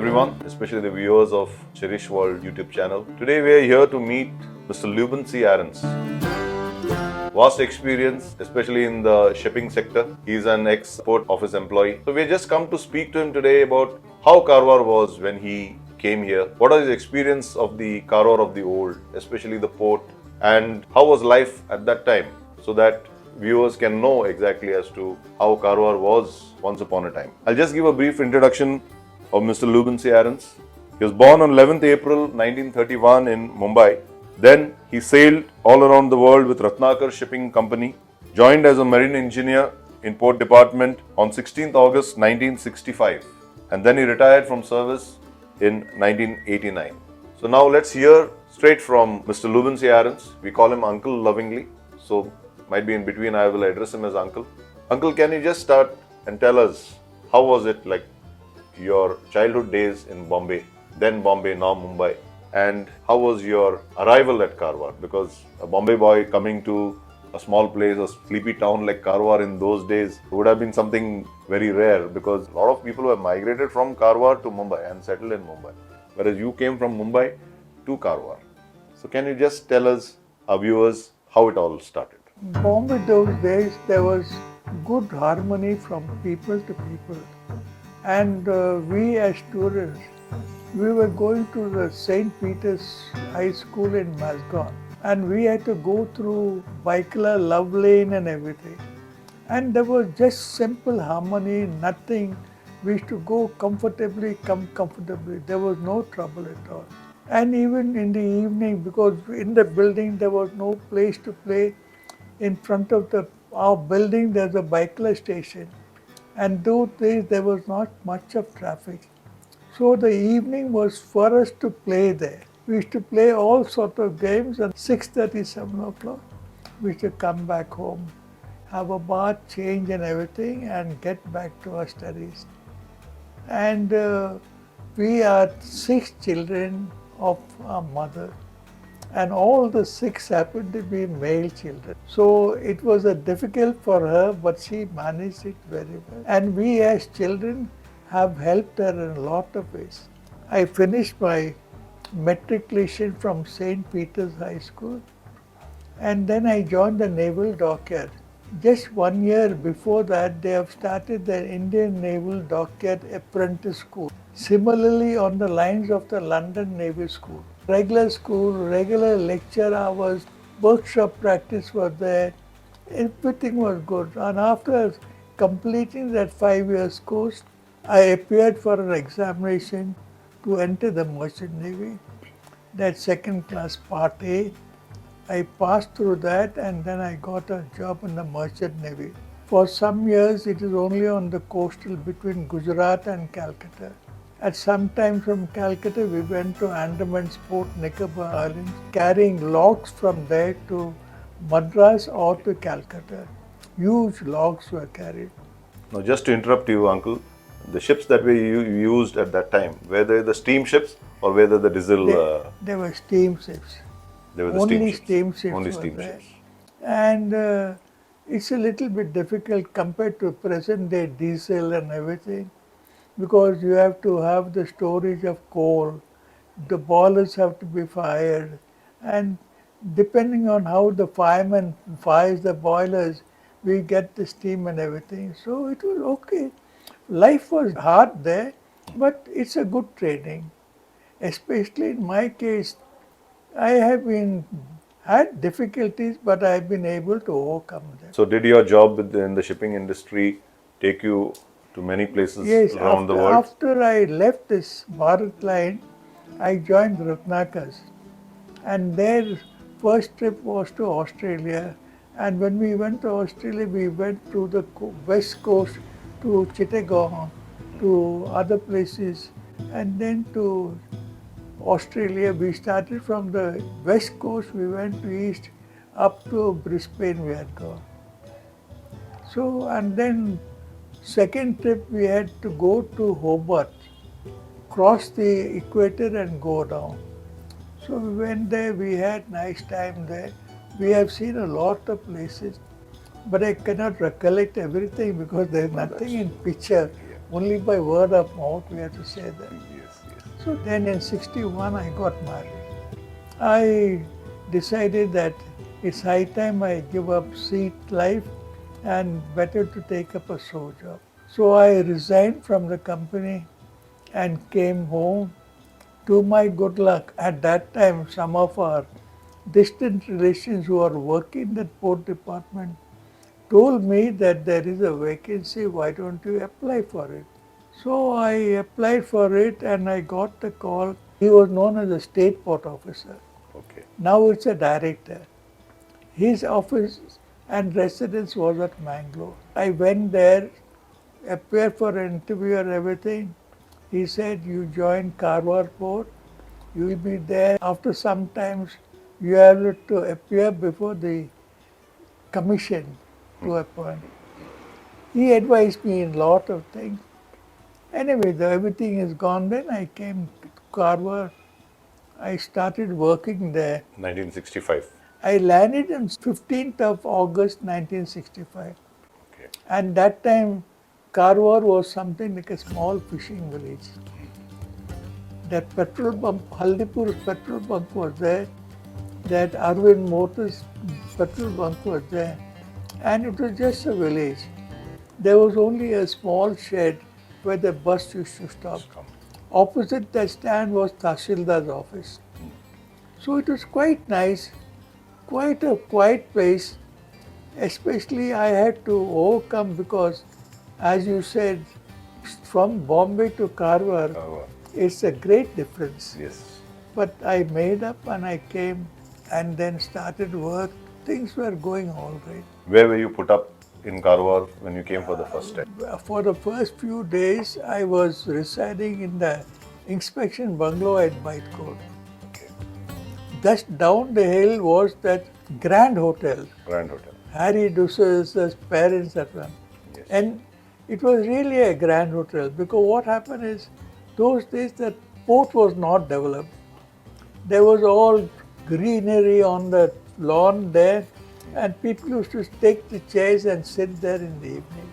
everyone, especially the viewers of Shirish World YouTube channel. Today we are here to meet Mr. Lubin C Aarons. Vast experience, especially in the shipping sector. He is an ex-port office employee. So we just come to speak to him today about how Karwar was when he came here. What are his experience of the Karwar of the old, especially the port, and how was life at that time, so that viewers can know exactly as to how Karwar was once upon a time. I'll just give a brief introduction of Mr. Lubin C Aarons. He was born on 11th April 1931 in Mumbai. Then he sailed all around the world with Ratnakar Shipping Company, joined as a marine engineer in Port Department on 16th August 1965, and then he retired from service in 1989. So now let's hear straight from Mr. Lubin C Aarons. We call him Uncle lovingly, so might be in between I will address him as Uncle. Uncle, can you just start and tell us how was it like your childhood days in Bombay, then Bombay, now Mumbai, and how was your arrival at Karwar? Because a Bombay boy coming to a small place, a sleepy town like Karwar in those days would have been something very rare, because a lot of people have migrated from Karwar to Mumbai and settled in Mumbai, whereas you came from Mumbai to Karwar. So can you just tell us, our viewers, how it all started? Bombay those days, there was good harmony from people to people. And we as students, we were going to the St. Peter's High School in Masgon. And we had to go through Baikala, Love Lane and everything. And there was just simple harmony, nothing. We used to go comfortably, come comfortably. There was no trouble at all. And even in the evening, because in the building there was no place to play, in front of our building there's a Baikala station. And those days there was not much of traffic. So the evening was for us to play there. We used to play all sorts of games, and 6:30, 7 o'clock, we used to come back home, have a bath, change and everything, and get back to our studies. And we are 6 children of our mother, and all the 6 happened to be male children. So it was difficult for her, but she managed it very well. And we as children have helped her in a lot of ways. I finished my matriculation from St. Peter's High School, and then I joined the Naval Dockyard. Just 1 year before that, they have started the Indian Naval Dockyard Apprentice School, similarly on the lines of the London Naval School. Regular school, regular lecture hours, workshop practice was there, everything was good. And after completing that 5 years course, I appeared for an examination to enter the Merchant Navy, that second class Part A. I passed through that, and then I got a job in the Merchant Navy. For some years, it is only on the coastal between Gujarat and Calcutta. At some time from Calcutta, we went to Andaman's Port Nicobar Islands, carrying logs from there to Madras or to Calcutta. Huge logs were carried. Now, just to interrupt you, Uncle, the ships that we used at that time, were they the steam ships or were they the diesel? They were steam ships. They were the Only steam ships. steam ships Only were steam there. ships. And it's a little bit difficult compared to present day diesel and everything, because you have to have the storage of coal, the boilers have to be fired, and depending on how the fireman fires the boilers, we get the steam and everything. So it was okay. Life was hard there, but it's a good training. Especially in my case, I have had difficulties, but I've been able to overcome them. So, did your job in the shipping industry take you to many places Yes, around the world? after I left this Bharat line, I joined Ratnakars, and their first trip was to Australia. And when we went to Australia, we went to the west coast, to Chittagong, to other places, and then to Australia. We started from the west coast, we went to east, up to Brisbane we had gone. So, and then second trip we had to go to Hobart, cross the equator and go down. So we went there, we had nice time there. We have seen a lot of places, but I cannot recollect everything because there is nothing in picture. Only by word of mouth we have to say that. Yes. So then in 61 I got married. I decided that it's high time I give up seat life and better to take up a show job. So I resigned from the company and came home. To my good luck, at that time some of our distant relations who are working in the port department told me that there is a vacancy, why don't you apply for it? So I applied for it and I got the call. He was known as a state port officer. Okay. Now it's a director. His office and residence was at Mangalore. I went there, appeared for an interview and everything. He said, you join Karwar port, you will be there. After some times, you have to appear before the commission to appoint. He advised me in a lot of things. Anyway, everything is gone. Then I came to Karwar. I started working there. 1965. I landed on 15th of August 1965. Okay. And that time, Karwar was something like a small fishing village. That petrol pump, Haldipur's petrol bunk was there. That Arvind Motors petrol bunk was there. And it was just a village. There was only a small shed where the bus used to stop. Opposite that stand was Tahsildar's office. So it was quite nice, quite a quiet place. Especially I had to overcome because, as you said, from Bombay to Karwar, it's a great difference. Yes. But I made up and I came and then started work. Things were going all right. Where were you put up in Karwar when you came for the first time? For the first few days, I was residing in the inspection bungalow at Bytecourt. Okay. Just down the hill was that Grand Hotel. Grand Hotel. Harry Dussault's parents that one. Yes. And it was really a grand hotel because what happened is, those days the port was not developed. There was all greenery on the lawn there and people used to take the chairs and sit there in the evening.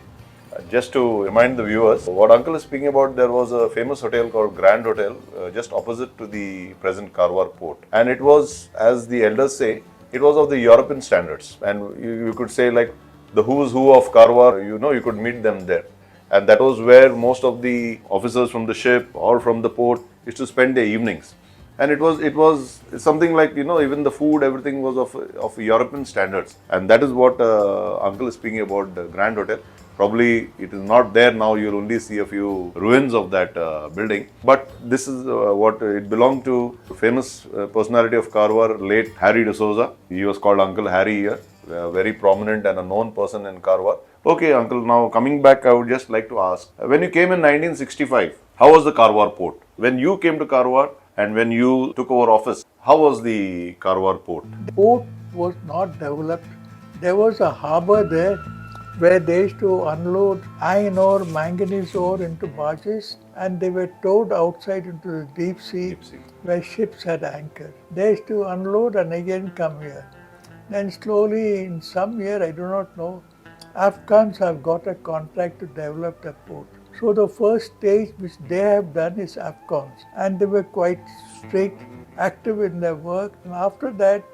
Just to remind the viewers, what Uncle is speaking about, there was a famous hotel called Grand Hotel just opposite to the present Karwar port. And it was, as the elders say, it was of the European standards. And you could say like the who's who of Karwar, you could meet them there. And that was where most of the officers from the ship or from the port used to spend their evenings. And it was something like, even the food, everything was of European standards. And that is what Uncle is speaking about, the Grand Hotel. Probably it is not there now, you'll only see a few ruins of that building. But this is what it belonged to, famous personality of Karwar, late Harry D'Souza. He was called Uncle Harry here, a very prominent and a known person in Karwar. Okay, Uncle, now coming back, I would just like to ask, when you came in 1965, how was the Karwar port? When you came to Karwar and when you took over office, how was the Karwar port? The port was not developed. There was a harbour there where they used to unload iron ore, manganese ore into barges and they were towed outside into the deep sea where ships had anchored. They used to unload and again come here. Then slowly in some year, I do not know, Afghans have got a contract to develop the port. So the first stage which they have done is Afghans and they were quite strict, active in their work. And after that,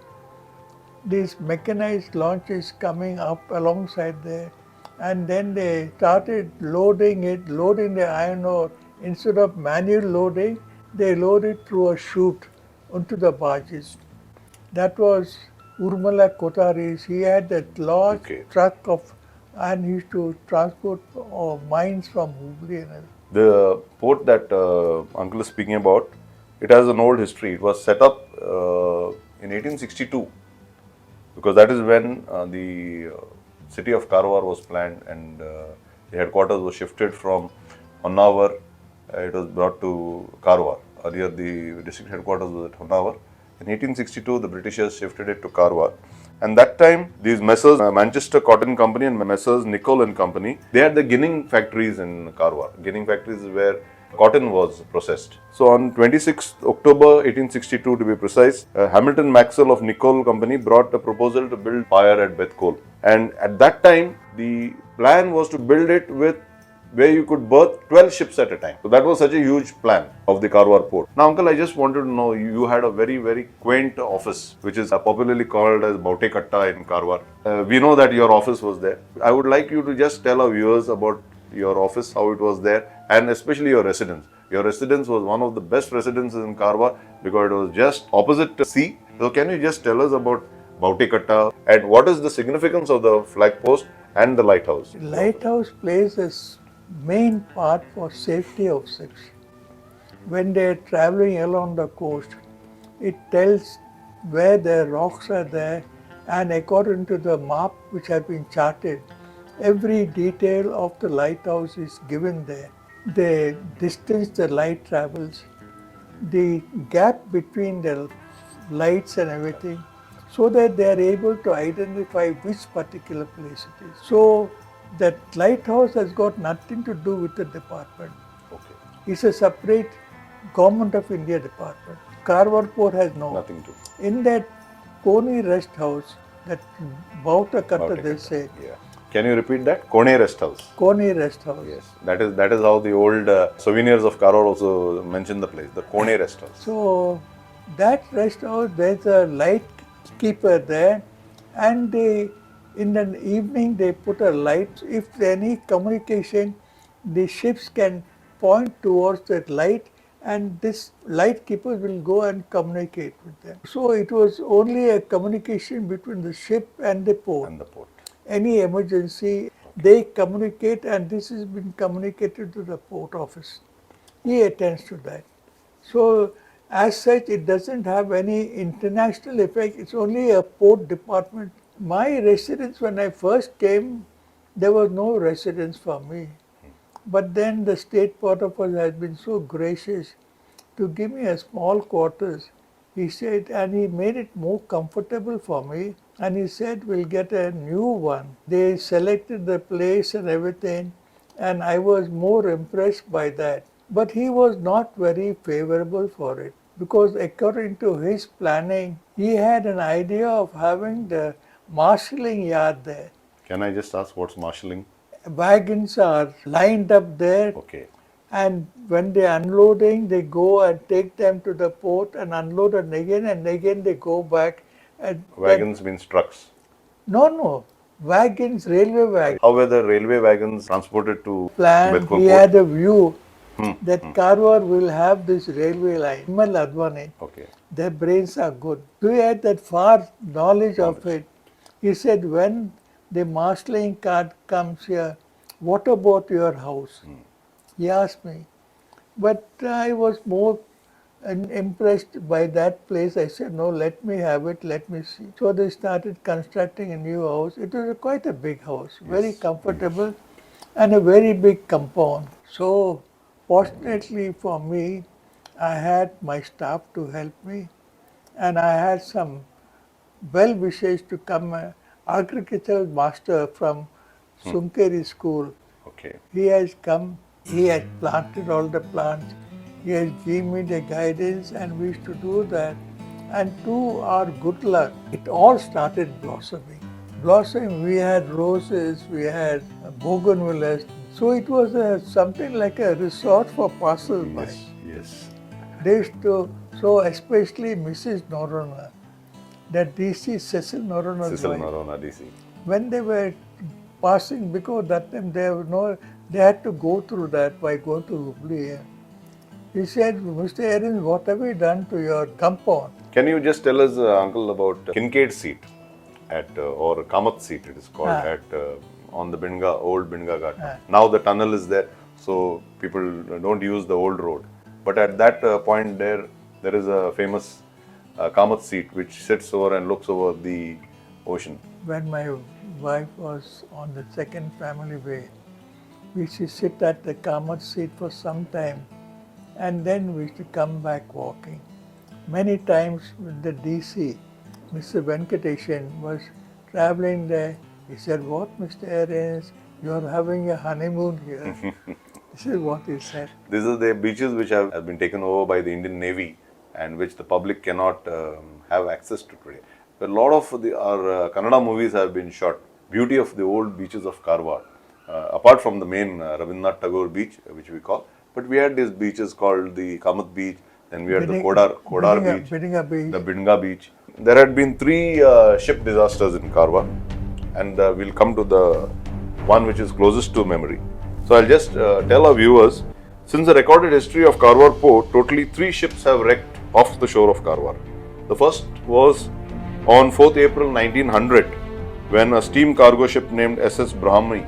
these mechanized launches coming up alongside there and then they started loading the iron ore. Instead of manual loading, they loaded through a chute onto the barges. That was Urmala Kotaris. He had that large truck and he used to transport mines from Hubli and everything. The port that Uncle is speaking about, it has an old history. It was set up in 1862 because that is when the city of Karwar was planned and the headquarters was shifted from Honavar. It was brought to Karwar. Earlier the district headquarters was at Honavar. In 1862, the Britishers shifted it to Karwar. And that time, these Messrs. Manchester Cotton Company and Messrs. Nicol and Company, they had the ginning factories in Karwar. Ginning factories is where cotton was processed. So on 26th October 1862 to be precise, Hamilton Maxwell of Nicol Company brought a proposal to build fire at Bethcoal. And at that time, the plan was to build it with where you could berth 12 ships at a time. So that was such a huge plan of the Karwar port. Now, uncle, I just wanted to know, you had a very, very quaint office, which is popularly called as Baute Katta in Karwar. We know that your office was there. I would like you to just tell our viewers about your office, how it was there, and especially your residence. Your residence was one of the best residences in Karwar because it was just opposite the sea. So can you just tell us about Baute Katta and what is the significance of the flag post and the lighthouse? Lighthouse plays a main part for safety of ships. When they are traveling along the coast, it tells where the rocks are there, and according to the map which has been charted, every detail of the lighthouse is given there. The distance the light travels, the gap between the lights and everything, so that they are able to identify which particular place it is. So that lighthouse has got nothing to do with the department. Okay. It's a separate Government of India department. Karwar Port has Nothing to. In that Koni rest house, that Bauta Katta they say, Yeah. Can you repeat that? Kone Rest House. Koni rest house. Yes. That is how the old souvenirs of Karwar also mention the place, the Kone Rest House. So that rest house, there's a light keeper there, and in the evening they put a light. If any communication, the ships can point towards that light, and this light keeper will go and communicate with them. So it was only a communication between the ship and the port. And the port. Any emergency, they communicate, and this has been communicated to the port office. He attends to that. So as such, it doesn't have any international effect. It's only a port department. My residence, when I first came, there was no residence for me. But then the state port office has been so gracious to give me a small quarters. He said, and he made it more comfortable for me. And he said, we'll get a new one. They selected the place and everything, and I was more impressed by that. But he was not very favorable for it, because according to his planning, he had an idea of having the marshalling yard there. Can I just ask what's marshalling? Wagons are lined up there, Okay. and when they're unloading, they go and take them to the port and unload, and again they go back. And Wagons means trucks. No, wagons, railway wagons. How were the railway wagons transported to Plan, Bedford he Port? had a view that Karwar will have this railway line. Himal Advani, Okay. their brains are good. So he had that far knowledge of it. He said, when the marshalling cart comes here, what about your house? He asked me. But I was more impressed by that place. I said, no, let me have it, let me see. So they started constructing a new house. It was quite a big house, very comfortable, and a very big compound. So fortunately for me, I had my staff to help me, and I had some well-wishers to come, agricultural master from Sunkeri school. Okay. He has come, he has planted all the plants, he has given me the guidance, and we used to do that. And to our good luck, it all started blossoming. Blossoming, we had roses, we had bougainvilleas. So it was something like a resort for passers-by. Yes. They used to, so especially Mrs. Norona, that DC Cecil Norona's wife. Narona DC. When they were passing, because that time they had to go through that by going to Hubli. He said, Mr. Aarons, what have you done to your compound? Can you just tell us, uncle, about Kincaid seat at or Kamath seat it is called at on the old Binga Ghat. Now the tunnel is there, so people don't use the old road. But at that point there is a famous Kamath seat which sits over and looks over the ocean. When my wife was on the second family way, we used to sit at the Kamath seat for some time, and then we used to come back walking. Many times with the DC, Mr. Venkateshan was traveling there. He said, what, Mr. Aarons, you are having a honeymoon here. This is what he said. These are the beaches which have been taken over by the Indian Navy and which the public cannot have access to today. A lot of our Kannada movies have been shot. Beauty of the old beaches of Karwar. apart from the main Rabindranath Tagore beach, which we call, but we had these beaches called the Kamath beach, then we had the Kodar beach, the Bidinga beach. There had been 3 ship disasters in Karwar, and we'll come to the one which is closest to memory. So I'll just tell our viewers, since the recorded history of Karwar port, totally 3 ships have wrecked off the shore of Karwar. The first was on 4th April 1900, when a steam cargo ship named SS Brahmani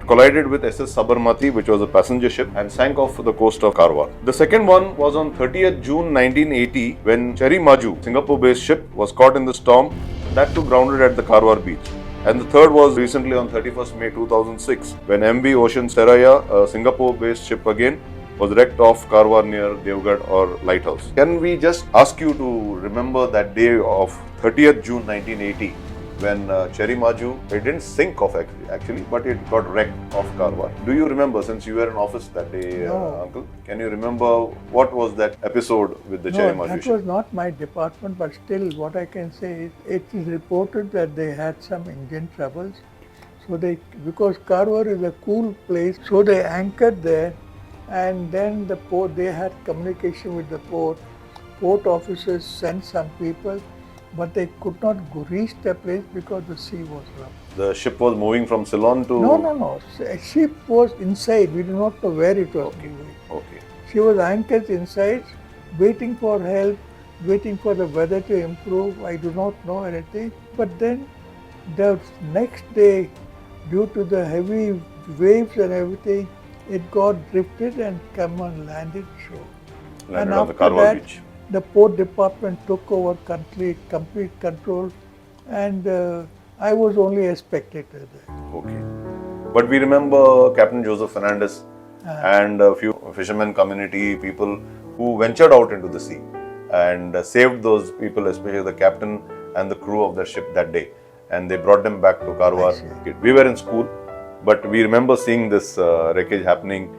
collided with SS Sabarmati, which was a passenger ship, and sank off the coast of Karwar. The second one was on 30th June 1980, when Cherry Maju, Singapore-based ship, was caught in the storm, that too grounded at the Karwar beach. And the third was recently on 31st May 2006, when MV Ocean Seraya, a Singapore-based ship again, was wrecked off Karwar near Devgarh or Lighthouse. Can we just ask you to remember that day of 30th June 1980, when Cherry Maju, it didn't sink off actually, but it got wrecked off Karwar. Do you remember, since you were in office that day, Uncle? Can you remember what was that episode with the Cherry Maju? That was not my department, but still what I can say is it is reported that they had some engine troubles. So because Karwar is a cool place, so they anchored there, and then the port, they had communication with the port. Port officers sent some people, but they could not reach the place because the sea was rough. The ship was moving from Ceylon to... No. A ship was inside. We do not know where it was moving. Okay. She was anchored inside, waiting for help, waiting for the weather to improve. I do not know anything. But then the next day, due to the heavy waves and everything, it got drifted and come and landed shore. Landed on the Karwar beach. The port department took over complete control, and I was only a spectator there. Okay. But we remember Captain Joseph Fernandez and a few fishermen community people who ventured out into the sea and saved those people, especially the captain and the crew of the ship that day. And they brought them back to Karwar. We were in school, but we remember seeing this wreckage happening.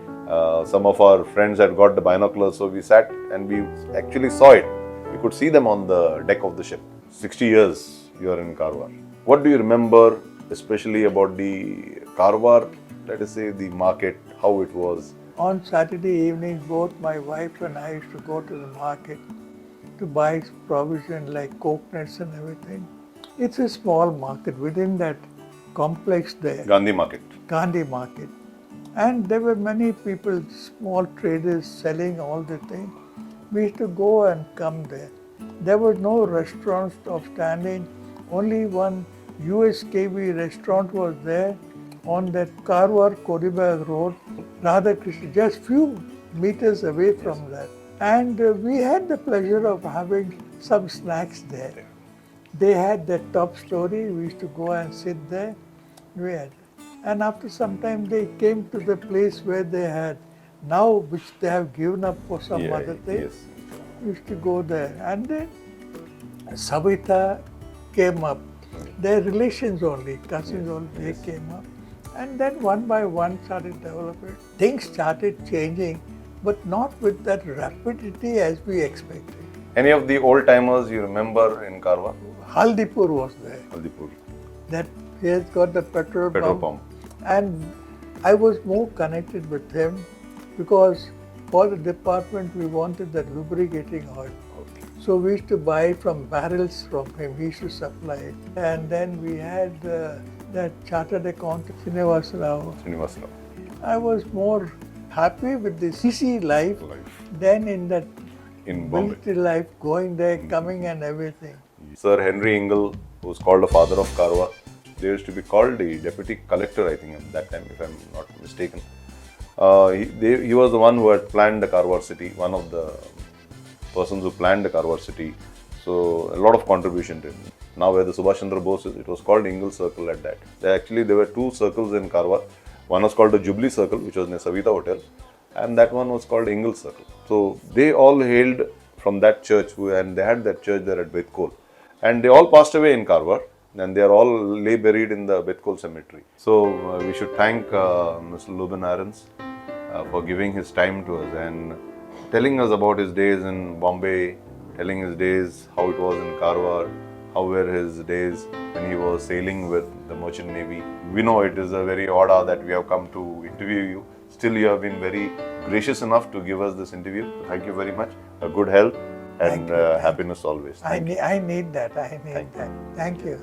Some of our friends had got the binoculars, so we sat and we actually saw it. We could see them on the deck of the ship. 60 years you are in Karwar. What do you remember, especially about the Karwar, let us say the market, how it was? On Saturday evenings, both my wife and I used to go to the market to buy provision like coconuts and everything. It's a small market within that complex there. Gandhi Market. Gandhi Market. And there were many people, small traders selling all the things. We used to go and come there. There were no restaurants of standing. Only one USKV restaurant was there on that Karwar Kodibag Road, Radhakrishna, just few meters away from that. And we had the pleasure of having some snacks there. They had the top story. We used to go and sit there. We had. And after some time, they came to the place where they had now, which they have given up for some other thing. Yes. We used to go there. And then Savita came up. Their relations only, cousins only, they came up. And then one by one started developing. Things started changing, but not with that rapidity as we expected. Any of the old timers you remember in Karwar? Haldipur was there. Haldipur. That he has got the petrol pump. And I was more connected with him because for the department we wanted that lubricating oil. Okay. So we used to buy from barrels from him, he used to supply it. And then we had that chartered accountant, Srinivas Rao. I was more happy with the CC life than in that military life, going there, coming and everything. Sir Henry Ingle, who was called the father of Karwar, they used to be called the deputy collector, I think, at that time, if I'm not mistaken. He was the one who had planned the Karwar city, one of the persons who planned the Karwar city. So a lot of contribution to him. Now where the Subhash Chandra Bose is, it was called Ingle Circle at that. There were 2 circles in Karwar. One was called the Jubilee Circle, which was near Savita Hotel, and that one was called Ingle Circle. So they all hailed from that church, and they had that church there at Betkol. And they all passed away in Karwar, and they are all lay buried in the Betkol cemetery. So we should thank Mr. Lubin Aarons for giving his time to us and telling us about his days in Bombay, telling his days, how it was in Karwar, how were his days when he was sailing with the Merchant Navy. We know it is a very odd hour that we have come to interview you. Still, you have been very gracious enough to give us this interview. Thank you very much. Good health and happiness always. I need that. I need that. Thank you.